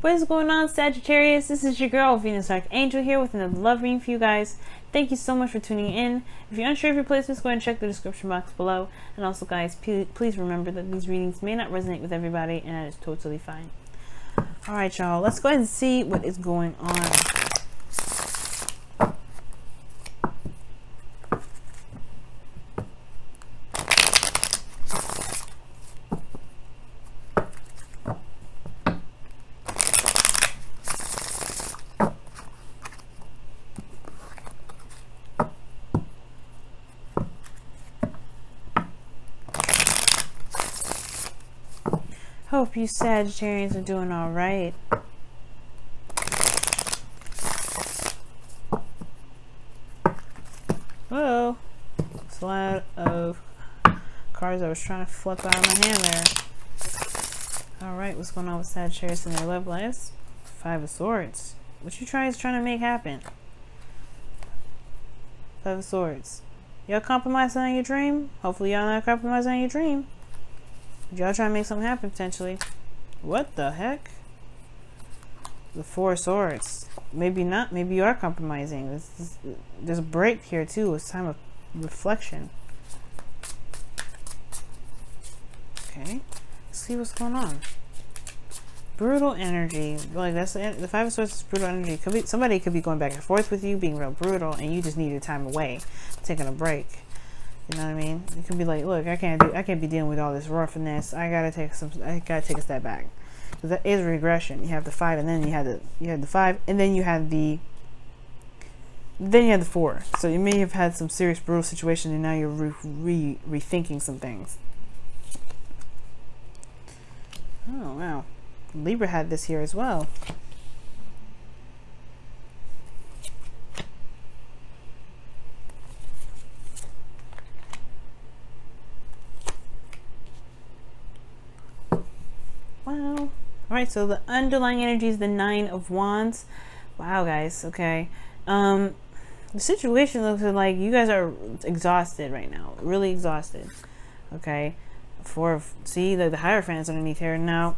What is going on, Sagittarius? This is your girl, Venus Archangel, here with another love reading for you guys. Thank you so much for tuning in. If you're unsure of your placements, go ahead and check the description box below. And also, guys, please remember that these readings may not resonate with everybody, and that is totally fine. Alright, y'all. Let's go ahead and see what is going on. Hope you Sagittarians are doing all right. Whoa. It's a lot of cards I was trying to flip out of my hand there. Alright, what's going on with Sagittarius in their love lives? Five of Swords. What you trying to make happen? Five of Swords. Y'all compromising on your dream? Hopefully y'all not compromising on your dream. Y'all trying to make something happen potentially. What the heck? The Four of Swords. Maybe not. Maybe you are compromising. There's a break here too. It's time of reflection. Okay. Let's see what's going on. Brutal energy. Like that's the Five of Swords is brutal energy. Somebody could be going back and forth with you, being real brutal, and you just need your time away, taking a break. You know what I mean? It could be like, look, I can't be dealing with all this roughness. I gotta take a step back. Because that is regression. You have the 5, and then you had the 5, and then you had the 4. So you may have had some serious brutal situation, and now you're rethinking some things. Oh wow, Libra had this here as well. Wow. Alright, so the underlying energy is the 9 of Wands. Wow, guys. Okay. The situation looks like you guys are exhausted right now. Really exhausted. Okay. See, the Hierophant is underneath here. Now,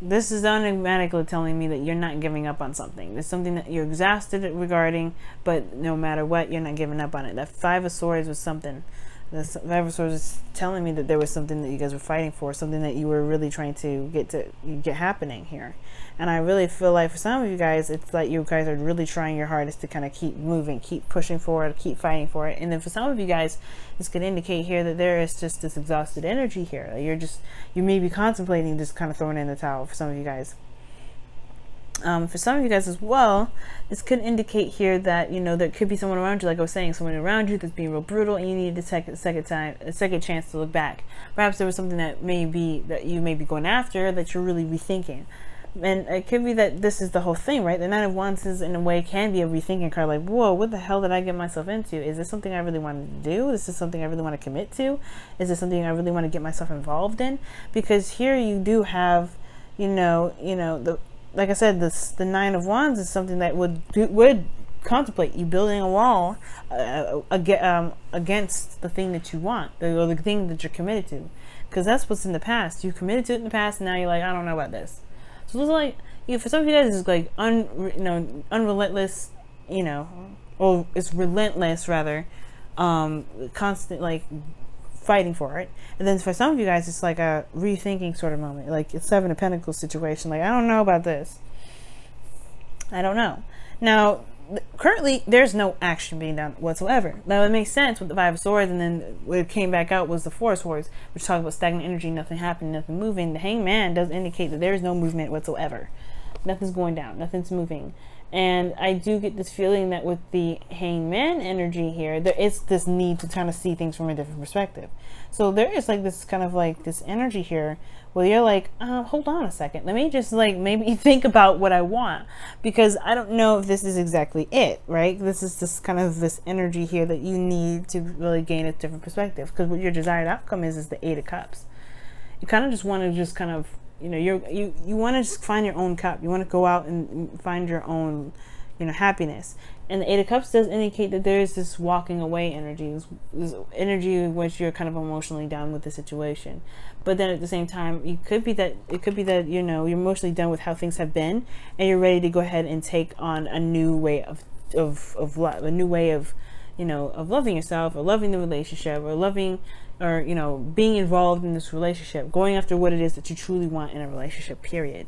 this is automatically telling me that you're not giving up on something. There's something that you're exhausted regarding, but no matter what, you're not giving up on it. That Five of Swords was something. The Five of Swords is telling me that there was something that you guys were fighting for, something that you were really trying to get happening here. And I really feel like for some of you guys, it's like you guys are really trying your hardest to kind of keep moving, keep pushing forward, keep fighting for it. And then for some of you guys, this could indicate here that there is just this exhausted energy here. Like you may be contemplating just kind of throwing in the towel for some of you guys. For some of you guys as well, this could indicate here that, you know, there could be someone around you, like I was saying, someone around you that's being real brutal, and you need to take a second chance to look back. Perhaps there was something that you may be going after that you're really rethinking. And it could be that this is the whole thing, right? The Nine of Wands is, in a way, can be a rethinking card. Like, whoa, what the hell did I get myself into? Is this something I really wanted to do? Is this something I really want to commit to? Is this something I really want to get myself involved in? Because here you do have, like I said, the Nine of Wands is something that would contemplate you building a wall against the thing that you want, or the thing that you're committed to, because that's what's in the past. You committed to it in the past, and now you're like, I don't know about this. So it's like, for some of you guys, it's like unrelentless, or it's relentless rather, constant like fighting for it. And then for some of you guys, it's like a rethinking sort of moment, like it's Seven of Pentacles situation. Like, I don't know about this. I don't know. Now, currently, there's no action being done whatsoever. Now, it makes sense with the Five of Swords, and then what came back out was the Four of Swords, which talks about stagnant energy, nothing happening, nothing moving. The Hangman does indicate that there is no movement whatsoever. Nothing's going down, nothing's moving. And I do get this feeling that with the Hangman energy here, there is this need to kind of see things from a different perspective. So there is like this kind of like this energy here where you're like, hold on a second. Let me just like maybe think about what I want, because I don't know if this is exactly it, right? This is just kind of this energy here that you need to really gain a different perspective, because what your desired outcome is the Eight of Cups. You kind of just want to just kind of, you want to just find your own cup. You want to go out and find your own happiness. And the Eight of Cups does indicate that there is this walking away energy, this energy in which you're kind of emotionally down with the situation. But then at the same time, it could be that you're emotionally done with how things have been, and you're ready to go ahead and take on a new way of love, a new way of loving yourself, or loving the relationship, or loving, or being involved in this relationship, going after what it is that you truly want in a relationship, period.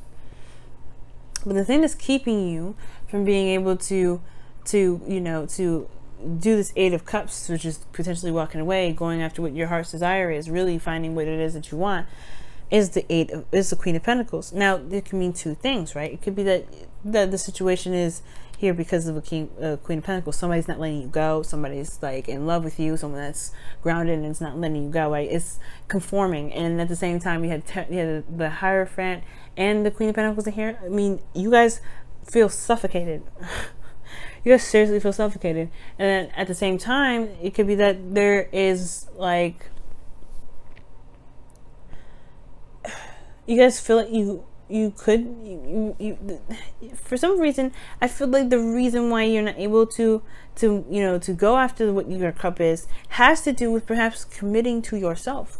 But the thing that's keeping you from being able to do this Eight of Cups, which is potentially walking away, going after what your heart's desire is, really finding what it is that you want, is the Queen of Pentacles. Now, it can mean two things, right? It could be that the situation is here because of a Queen of Pentacles. Somebody's not letting you go. Somebody's like in love with you. Someone that's grounded and it's not letting you go, right? It's conforming. And at the same time, you had the Hierophant and the Queen of Pentacles in here. I mean, you guys feel suffocated. You guys seriously feel suffocated. And then at the same time, it could be that there is like, you guys feel like you for some reason, I feel like the reason why you're not able to go after what your cup is has to do with perhaps committing to yourself,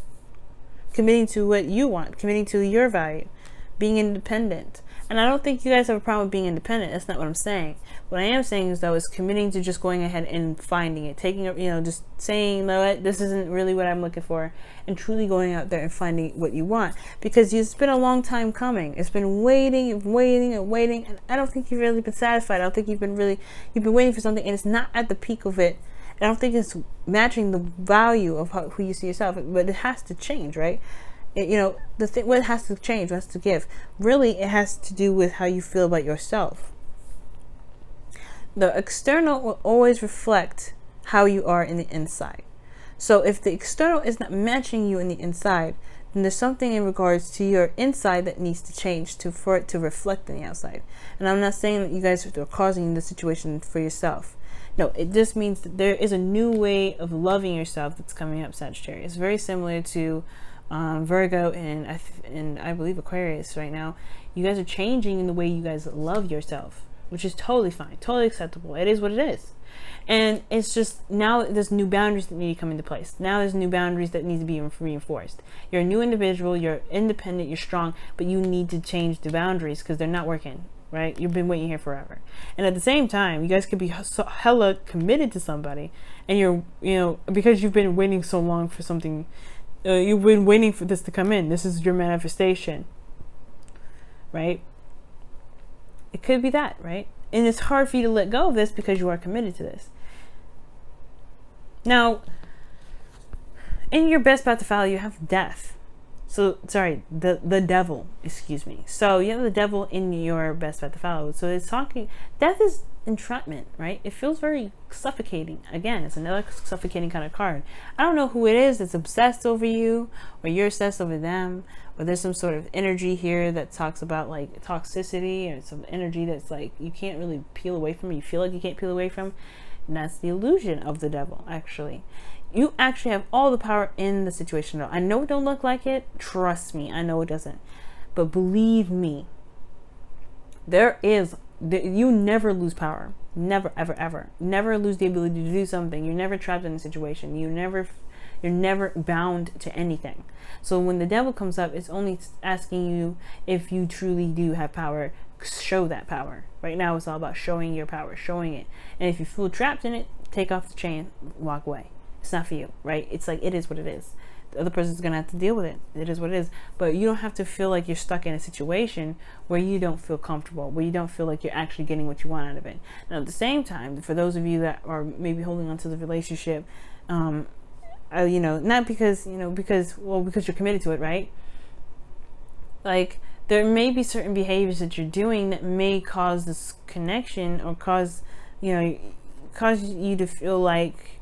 committing to what you want, committing to your value, being independent. And I don't think you guys have a problem with being independent. That's not what I'm saying. What I am saying is, though, is committing to just going ahead and finding it, taking it, just saying, no, this isn't really what I'm looking for, and truly going out there and finding what you want. Because it's been a long time coming. It's been waiting and waiting and waiting, and I don't think you've really been satisfied. I don't think you've been waiting for something, and it's not at the peak of it. I don't think it's matching the value of who you see yourself, but it has to change, right? What has to change, what has to give, really it has to do with how you feel about yourself. The external will always reflect how you are in the inside. So if the external is not matching you in the inside, then there's something in regards to your inside that needs to change for it to reflect in the outside. And I'm not saying that you guys are causing the situation for yourself. No, it just means that there is a new way of loving yourself that's coming up, Sagittarius. Very similar to Virgo and I believe Aquarius right now. You guys are changing in the way you guys love yourself, which is totally fine, totally acceptable. It is what it is. And it's just, now there's new boundaries that need to come into place. Now there's new boundaries that need to be reinforced. You're a new individual, you're independent, you're strong, but you need to change the boundaries because they're not working, right? You've been waiting here forever. And at the same time, you guys could be so hella committed to somebody, and you're, because you've been waiting so long for something, you've been waiting for this to come in. This is your manifestation, right? It could be that, right? And it's hard for you to let go of this because you are committed to this. Now, in your best path to follow, you have death. So, sorry, the devil, excuse me. So you have the devil in your best path to follow. So it's talking, death is entrapment, right? It feels very suffocating. Again, it's another suffocating kind of card. I don't know who it is that's obsessed over you, or you're obsessed over them, or there's some sort of energy here that talks about like toxicity, or some energy that's like you can't really peel away from, you feel like you can't peel away from. And that's the illusion of the devil. Actually, you actually have all the power in the situation, though. I know it don't look like it, trust me, I know it doesn't, but believe me, you never lose power. Never, ever, ever. Never lose the ability to do something. You're never trapped in a situation. You're never bound to anything. So when the devil comes up, it's only asking you if you truly do have power. Show that power. Right now, it's all about showing your power, showing it. And if you feel trapped in it, take off the chain, walk away. It's not for you, right? It's like, it is what it is. The other person's gonna have to deal with it. It is what it is. But you don't have to feel like you're stuck in a situation where you don't feel comfortable, where you don't feel like you're actually getting what you want out of it. Now, at the same time, for those of you that are maybe holding on to the relationship, not because you're committed to it, right? Like, there may be certain behaviors that you're doing that may cause this connection, or cause you to feel like,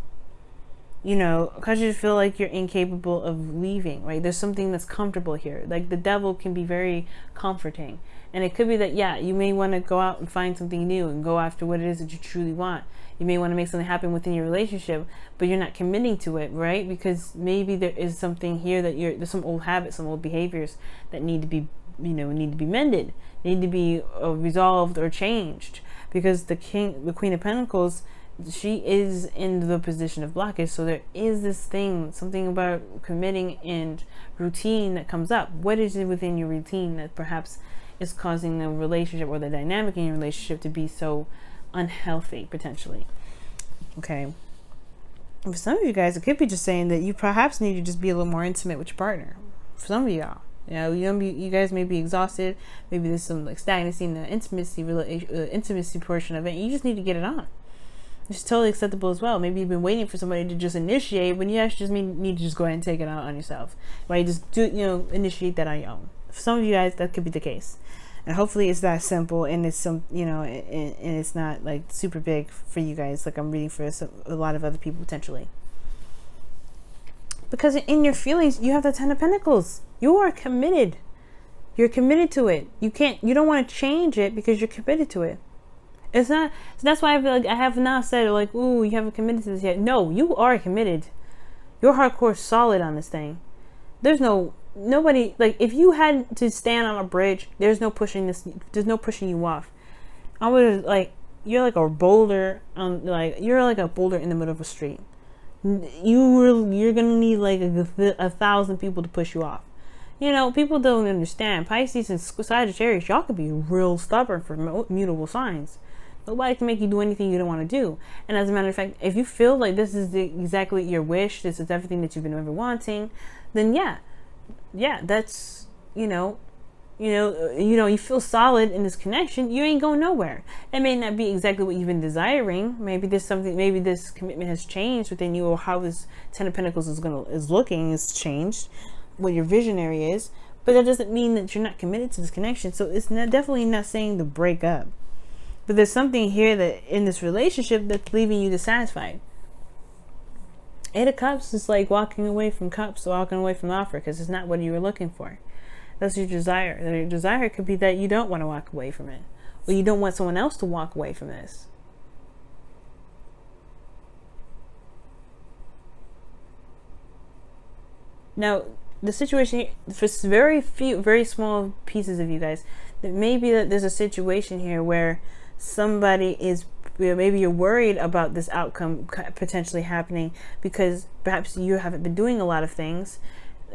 cause you to feel like you're incapable of leaving, right? There's something that's comfortable here. Like, the devil can be very comforting, and it could be that, yeah, you may want to go out and find something new and go after what it is that you truly want. You may want to make something happen within your relationship, but you're not committing to it, right? Because maybe there is something here that there's some old habits, some old behaviors that need to be, need to be mended, need to be resolved or changed. because the Queen of Pentacles, she is in the position of blockage. So there is this thing, something about committing and routine that comes up. What is it within your routine that perhaps is causing the relationship or the dynamic in your relationship to be so unhealthy, potentially? Okay. For some of you guys, it could be just saying that you perhaps need to just be a little more intimate with your partner. For some of y'all, you guys may be exhausted. Maybe there's some like stagnancy in the intimacy portion of it. And you just need to get it on. It's totally acceptable as well. Maybe you've been waiting for somebody to just initiate when you actually just need to just go ahead and take it out on yourself. Right? Just initiate that on your own. For some of you guys, that could be the case. And hopefully it's that simple, and it's and it's not like super big for you guys, like I'm reading for a lot of other people potentially. Because in your feelings, you have the Ten of Pentacles. You are committed. You're committed to it. You don't want to change it because you're committed to it. It's not, so that's why I feel like I have not said like, ooh, you haven't committed to this yet. No, you are committed. You're hardcore solid on this thing. There's nobody, like if you had to stand on a bridge, there's no pushing you off. I would like, you're like a boulder you're like a boulder in the middle of a street. You're gonna need like 1,000 people to push you off. People don't understand. Pisces and Sagittarius, y'all can be real stubborn for mutable signs. Nobody can make you do anything you don't want to do. And as a matter of fact, if you feel like this is exactly your wish, this is everything that you've been ever wanting, then yeah, that's, you feel solid in this connection, you ain't going nowhere. It may not be exactly what you've been desiring. Maybe this commitment has changed within you, or how this Ten of Pentacles is changed, what your visionary is. But that doesn't mean that you're not committed to this connection. So it's definitely not saying to break up. But there's something here that in this relationship that's leaving you dissatisfied. Eight of Cups is like walking away from cups, walking away from the offer, because it's not what you were looking for. That's your desire. Your desire could be that you don't want to walk away from it, or you don't want someone else to walk away from this. Now, the situation here, for very small pieces of you guys, that maybe that there's a situation here where somebody is, maybe you're worried about this outcome potentially happening because perhaps you haven't been doing a lot of things,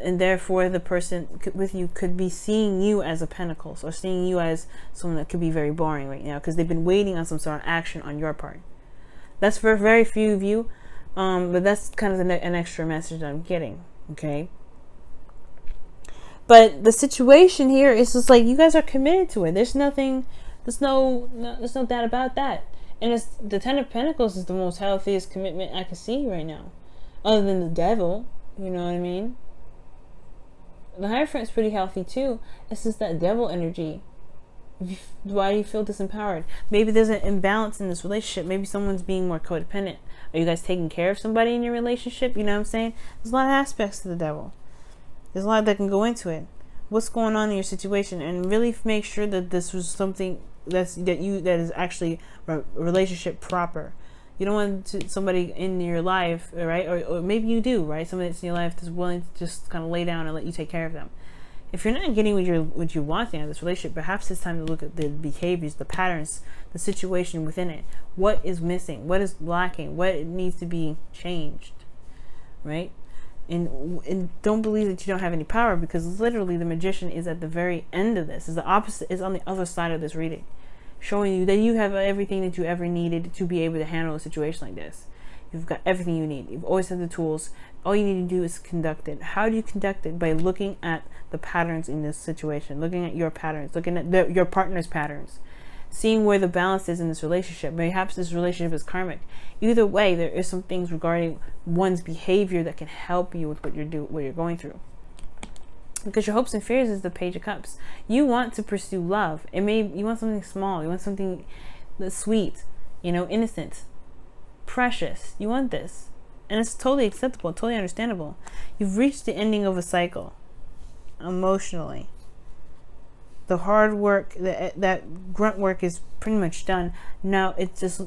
and therefore the person with you could be seeing you as a Pentacles, or seeing you as someone that could be very boring right now because they've been waiting on some sort of action on your part. That's for very few of you, but that's kind of an extra message I'm getting. Okay. But the situation here is just like you guys are committed to it. There's no doubt about that. And it's the Ten of Pentacles is the most healthiest commitment I can see right now, other than the Devil. You know what I mean? The Hierophant's pretty healthy too. It's just that Devil energy. Why do you feel disempowered? Maybe there's an imbalance in this relationship. Maybe someone's being more codependent. Are you guys taking care of somebody in your relationship? You know what I'm saying? There's a lot of aspects to the Devil. There's a lot that can go into it. What's going on in your situation, and really make sure that this was something that is actually a relationship proper. You don't want somebody in your life, right? Or maybe you do, right? Somebody that's in your life that's willing to just kind of lay down and let you take care of them. If you're not getting what you want out of this relationship, perhaps it's time to look at the behaviors, the patterns, the situation within it. What is missing? What is lacking? What needs to be changed, right? And don't believe that you don't have any power, because literally the Magician is at the very end of this. Is the opposite, is on the other side of this reading, showing you that you have everything that you ever needed to be able to handle a situation like this. You've got everything you need. You've always had the tools. All you need to do is conduct it. How do you conduct it? By looking at the patterns in this situation, looking at your patterns, looking at your partner's patterns, seeing where the balance is in this relationship. Perhaps this relationship is karmic. Either way, there is some things regarding one's behavior that can help you with what you're going through. Because your hopes and fears is the Page of Cups. You want to pursue love. You want something small. You want something that's sweet, innocent, precious. You want this. And it's totally acceptable, totally understandable. You've reached the ending of a cycle emotionally. The hard work, that grunt work is pretty much done. Now it's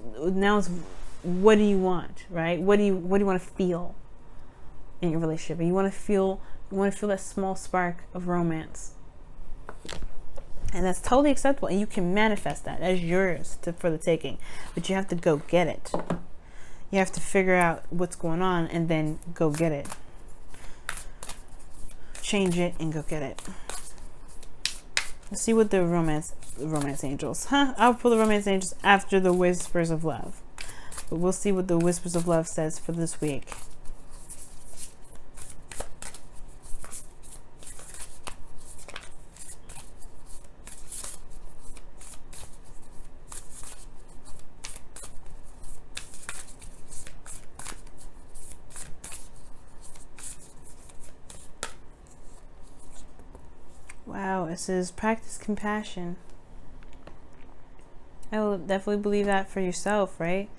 what do you want, right? What do you want to feel in your relationship? You want to feel that small spark of romance. And that's totally acceptable, and you can manifest that as yours for the taking, but you have to go get it. You have to figure out what's going on and then go get it. Change it and go get it. Let's see what the romance angels. I'll pull the romance angels after the whispers of love. But we'll see what the whispers of love says for this week. Wow, it says practice compassion. I will definitely believe that for yourself, right?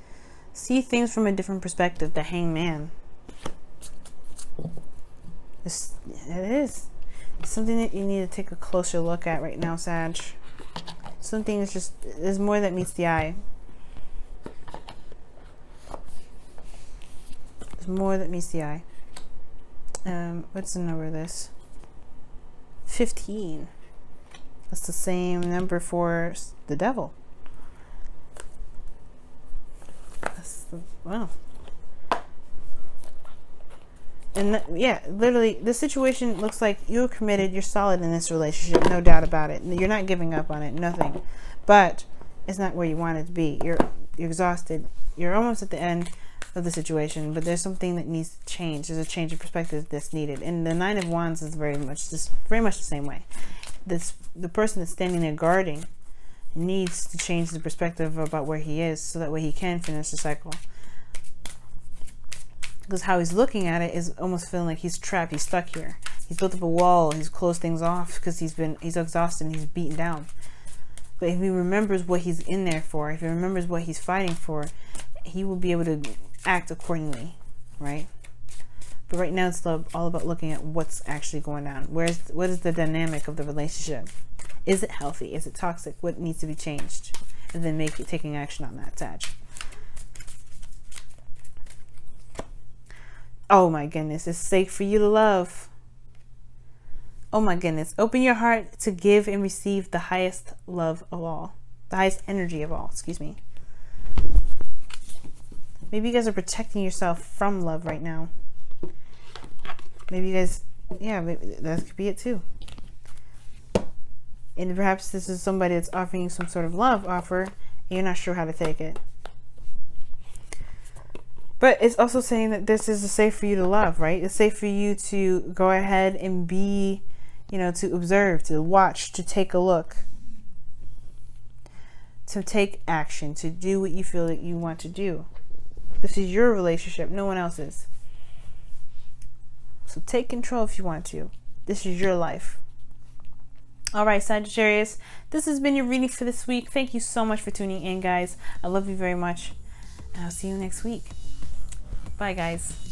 See things from a different perspective. The Hangman. It is. It's something that you need to take a closer look at right now, Sag. Something is just, there's more that meets the eye. There's more that meets the eye. What's the number of this? 15. That's the same number for the devil. Wow. And yeah, literally, the situation looks like you're committed, you're solid in this relationship, no doubt about it. You're not giving up on it, nothing. But it's not where you want it to be. You're exhausted. You're almost at the end of the situation, but there's something that needs to change. There's a change of perspective that's needed. And the Nine of Wands is very much the same way. The person that's standing there guarding needs to change the perspective about where he is, so that way he can finish the cycle. Because how he's looking at it is almost feeling like he's trapped, he's stuck here. He's built up a wall, he's closed things off because he's exhausted and he's beaten down. But if he remembers what he's in there for, if he remembers what he's fighting for, he will be able to act accordingly, right? But right now it's all about looking at what's actually going on. What is the dynamic of the relationship? Is it healthy? Is it toxic? What needs to be changed? And then taking action on that, Sag. Oh my goodness, it's safe for you to love. Oh my goodness, open your heart to give and receive the highest love of all. The highest energy of all, excuse me. Maybe you guys are protecting yourself from love right now. Maybe you guys, yeah, maybe that could be it too. And perhaps this is somebody that's offering you some sort of love offer and you're not sure how to take it. But it's also saying that this is safe for you to love, right? It's safe for you to go ahead and be, to observe, to watch, to take a look, to take action, to do what you feel that you want to do. This is your relationship, no one else's. So take control if you want to. This is your life. All right, Sagittarius, this has been your reading for this week. Thank you so much for tuning in, guys. I love you very much. And I'll see you next week. Bye, guys.